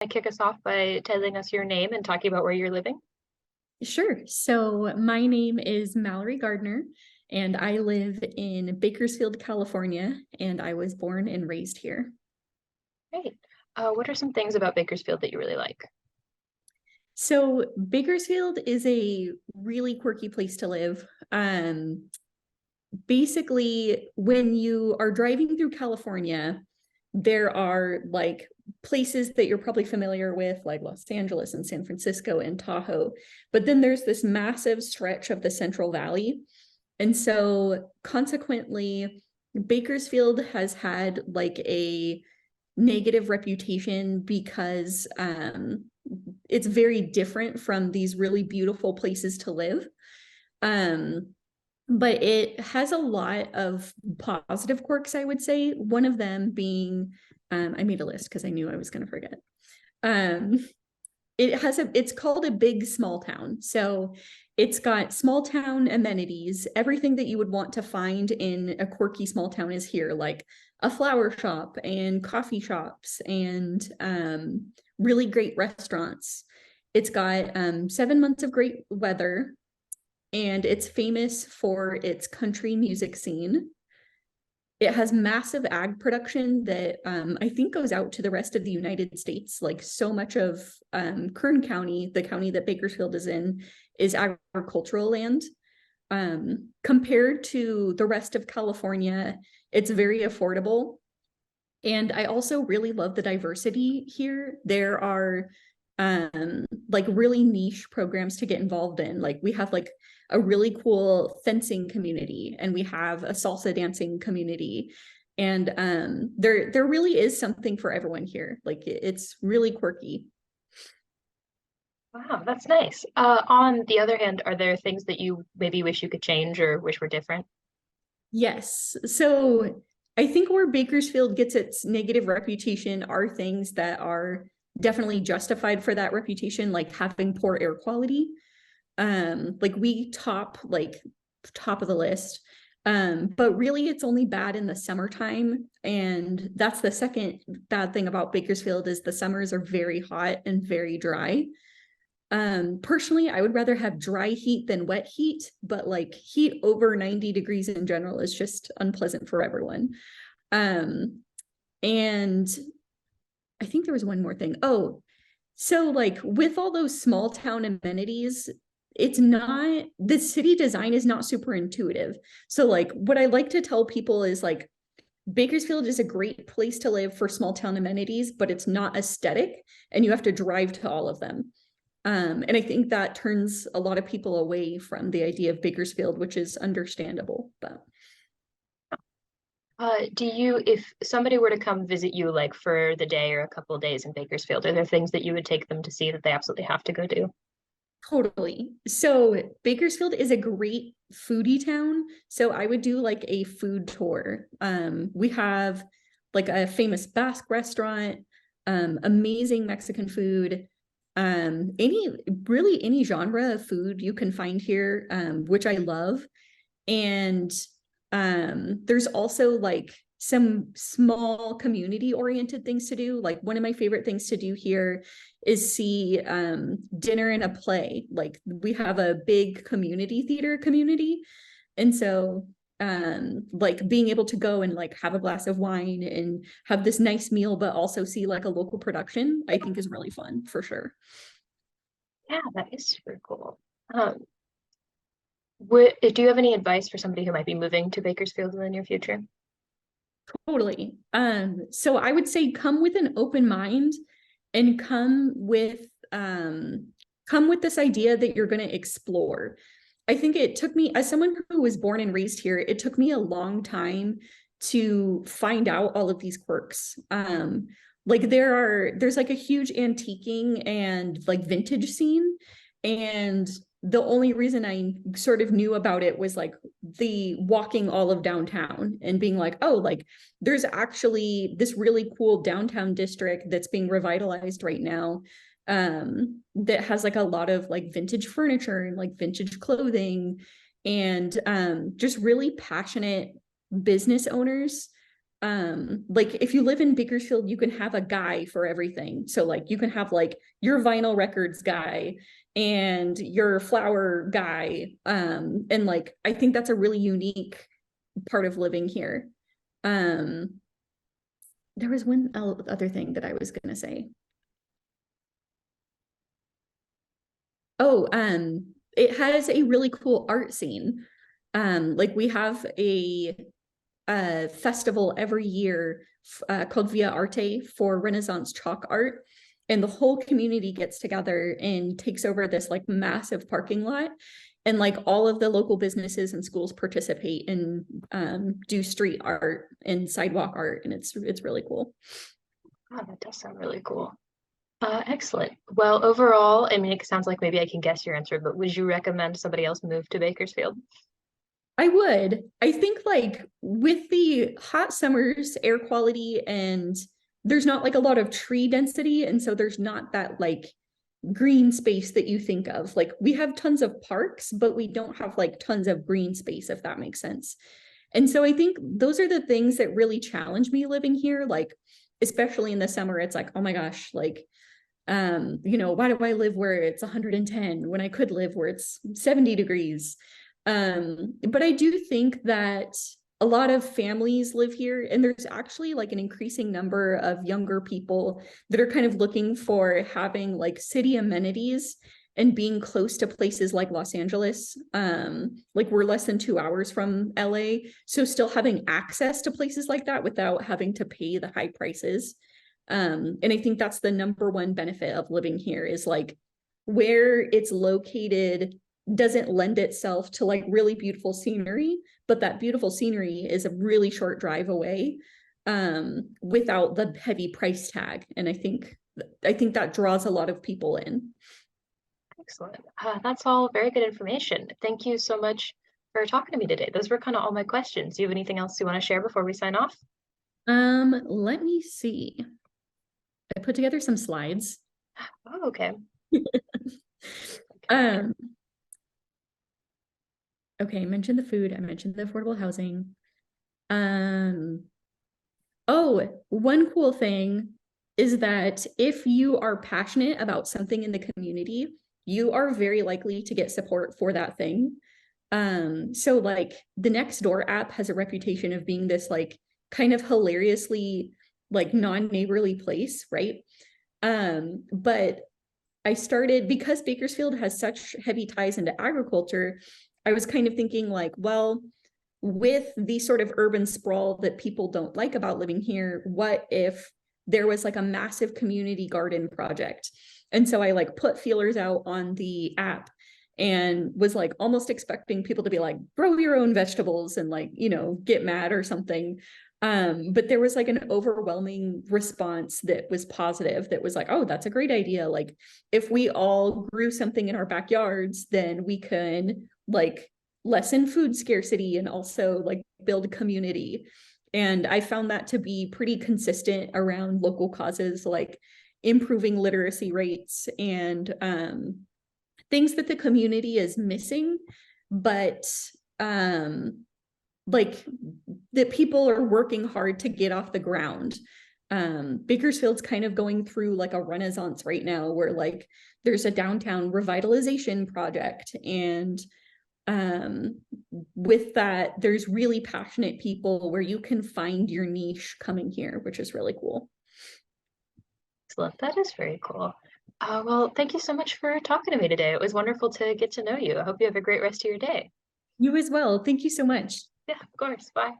Kick us off by telling us your name and talking about where you're living? Sure. So my name is Mallory Gardner, and I live in Bakersfield, California, and I was born and raised here. Great. What are some things about Bakersfield that you really like? So Bakersfield is a really quirky place to live. Basically, when you are driving through California, there are like places that you're probably familiar with, like Los Angeles and San Francisco and Tahoe. But then there's this massive stretch of the Central Valley. And so consequently, Bakersfield has had like a negative reputation because it's very different from these really beautiful places to live. Um, but it has a lot of positive quirks, I would say. One of them being, I made a list because I knew I was going to forget. Um, it's called a big small town. So it's got small town amenities. Everything that you would want to find in a quirky small town is here, like a flower shop and coffee shops and really great restaurants. It's got 7 months of great weather, and it's famous for its country music scene. It has massive ag production that I think goes out to the rest of the United States. Like so much of Kern County, the county that Bakersfield is in, is agricultural land. Compared to the rest of California, it's very affordable. And I also really love the diversity here. There are like really niche programs to get involved in. Like we have like a really cool fencing community, and we have a salsa dancing community. And there really is something for everyone here. Like it's really quirky. Wow, that's nice. On the other hand, are there things that you maybe wish you could change or wish were different? Yes. So I think where Bakersfield gets its negative reputation are things that are definitely justified for that reputation, like having poor air quality. Like we top of the list. But really it's only bad in the summertime. And that's the second bad thing about Bakersfield is the summers are very hot and very dry. Personally, I would rather have dry heat than wet heat, but like heat over 90 degrees in general is just unpleasant for everyone. Um, and I think there was one more thing. Oh, so like with all those small town amenities, it's not, the city design is not super intuitive. So like what I like to tell people is like Bakersfield is a great place to live for small town amenities, but it's not aesthetic and you have to drive to all of them. And I think that turns a lot of people away from the idea of Bakersfield, which is understandable. But If somebody were to come visit you like for the day or a couple of days in Bakersfield, are there things that you would take them to see that they absolutely have to go do? totally. So Bakersfield is a great foodie town. So I would do like a food tour. We have like a famous Basque restaurant, amazing Mexican food, any genre of food you can find here, which I love. And there's also like some small community oriented things to do. Like one of my favorite things to do here is see dinner and a play. Like we have a big community theater community. And so like being able to go and like have a glass of wine and have this nice meal, but also see like a local production, I think is really fun for sure. Yeah, that is super cool. Do you have any advice for somebody who might be moving to Bakersfield in the near future? Totally. So I would say come with an open mind and come with this idea that you're going to explore. I think it took me, as someone who was born and raised here, it took me a long time to find out all of these quirks. Like there's like a huge antiquing and like vintage scene, and the only reason I sort of knew about it was like the walking all of downtown and being like, oh, like there's actually this really cool downtown district that's being revitalized right now, that has like a lot of like vintage furniture and like vintage clothing and just really passionate business owners like if you live in Bakersfield, you can have a guy for everything. So like you can have like your vinyl records guy and your flower guy. And like I think that's a really unique part of living here. um there was one other thing that I was gonna say. Oh, it has a really cool art scene. Like we have a festival every year called Via Arte for Renaissance chalk art. And the whole community gets together and takes over this like massive parking lot. And like all of the local businesses and schools participate and do street art and sidewalk art. And it's really cool. Oh, that does sound really cool. Excellent. Well, overall, I mean, it sounds like maybe I can guess your answer, but would you recommend somebody else move to Bakersfield? I would. I think like with the hot summers, air quality, and there's not like a lot of tree density. And so there's not that like green space that you think of. Like we have tons of parks, but we don't have like tons of green space, if that makes sense. And so I think those are the things that really challenge me living here. Like, especially in the summer, it's like, oh my gosh, like, why do I live where it's 110 when I could live where it's 70 degrees? But I do think that a lot of families live here, and there's actually like an increasing number of younger people that are kind of looking for having like city amenities and being close to places like Los Angeles. Like we're less than 2 hours from LA, so still having access to places like that without having to pay the high prices. And I think that's the number one benefit of living here is like where it's located doesn't lend itself to like really beautiful scenery, but that beautiful scenery is a really short drive away without the heavy price tag. And I think that draws a lot of people in. Excellent. That's all very good information. Thank you so much for talking to me today. Those were kind of all my questions. Do you have anything else you want to share before we sign off? Let me see. I put together some slides. Oh, okay. um, okay, I mentioned the food, I mentioned the affordable housing. Oh, one cool thing is that if you are passionate about something in the community, you are very likely to get support for that thing. So like the Nextdoor app has a reputation of being this like kind of hilariously like non-neighborly place, right? But I started because Bakersfield has such heavy ties into agriculture. I was kind of thinking like, well, with the sort of urban sprawl that people don't like about living here, what if there was like a massive community garden project? And so I like put feelers out on the app and was like almost expecting people to be like, grow your own vegetables and like, get mad or something. But there was like an overwhelming response that was positive, that was like, oh, that's a great idea. Like if we all grew something in our backyards, then we can like lessen food scarcity and also like build community. And I found that to be pretty consistent around local causes like improving literacy rates and things that the community is missing, but like that people are working hard to get off the ground. Bakersfield's kind of going through like a renaissance right now where like there's a downtown revitalization project, and with that there's really passionate people where you can find your niche coming here, which is really cool. Excellent. That is very cool. Well, thank you so much for talking to me today. It was wonderful to get to know you. I hope you have a great rest of your day. You as well. Thank you so much. Yeah, of course. Bye.